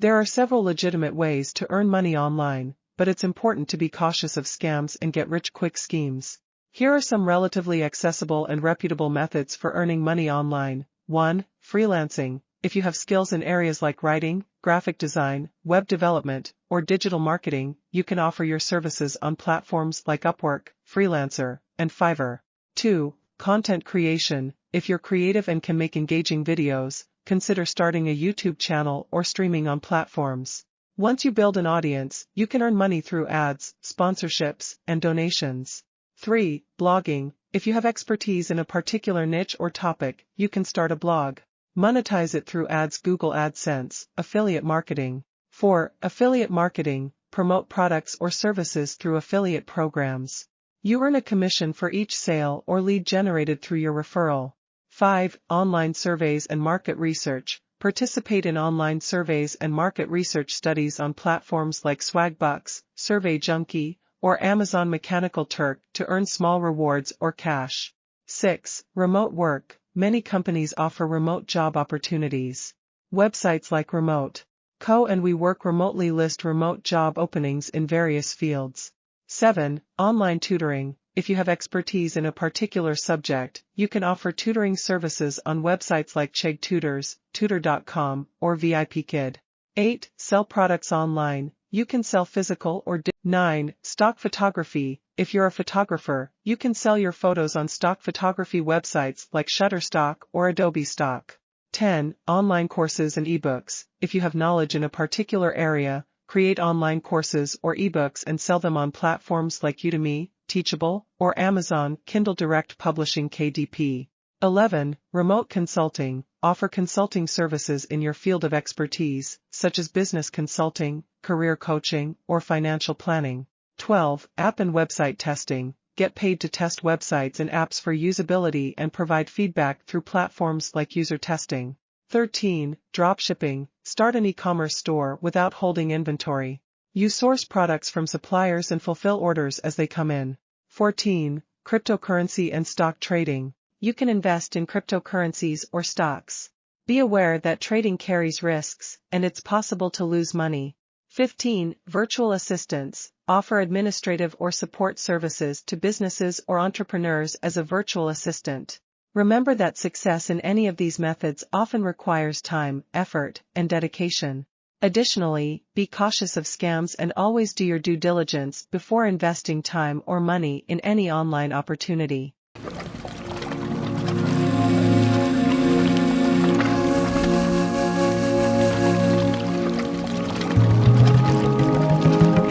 There are several legitimate ways to earn money online, but it's important to be cautious of scams and get-rich-quick schemes. Here are some relatively accessible and reputable methods for earning money online. 1. Freelancing. If you have skills in areas like writing, graphic design, web development, or digital marketing, you can offer your services on platforms like Upwork, Freelancer, and Fiverr. 2. Content creation. If you're creative and can make engaging videos, consider starting a YouTube channel or streaming on platforms. Once you build an audience, you can earn money through ads, sponsorships, and donations. 3. Blogging. If you have expertise in a particular niche or topic, you can start a blog. Monetize it through ads, Google AdSense, affiliate marketing. 4. Affiliate marketing. Promote products or services through affiliate programs. You earn a commission for each sale or lead generated through your referral. 5. Online surveys and market research. Participate in online surveys and market research studies on platforms like Swagbucks, Survey Junkie, or Amazon Mechanical Turk to earn small rewards or cash. 6. Remote work. Many companies offer remote job opportunities. Websites like Remote.co and We Work Remotely list remote job openings in various fields. 7. Online tutoring. If you have expertise in a particular subject, you can offer tutoring services on websites like Chegg Tutors, Tutor.com, or VIPKid. 8. Sell products online. You can sell physical or 9. Stock photography. If you're a photographer, you can sell your photos on stock photography websites like Shutterstock or Adobe Stock. 10. Online courses and ebooks. If you have knowledge in a particular area, create online courses or ebooks and sell them on platforms like Udemy, Teachable, or Amazon Kindle Direct Publishing KDP. 11. Remote consulting. Offer consulting services in your field of expertise, such as business consulting, career coaching, or financial planning. 12. App and website testing. Get paid to test websites and apps for usability and provide feedback through platforms like user testing. 13. Dropshipping. Start an e-commerce store without holding inventory. You source products from suppliers and fulfill orders as they come in. 14. Cryptocurrency and stock trading. You can invest in cryptocurrencies or stocks. Be aware that trading carries risks, and it's possible to lose money. 15. Virtual assistants. Offer administrative or support services to businesses or entrepreneurs as a virtual assistant. Remember that success in any of these methods often requires time, effort, and dedication. Additionally, be cautious of scams and always do your due diligence before investing time or money in any online opportunity.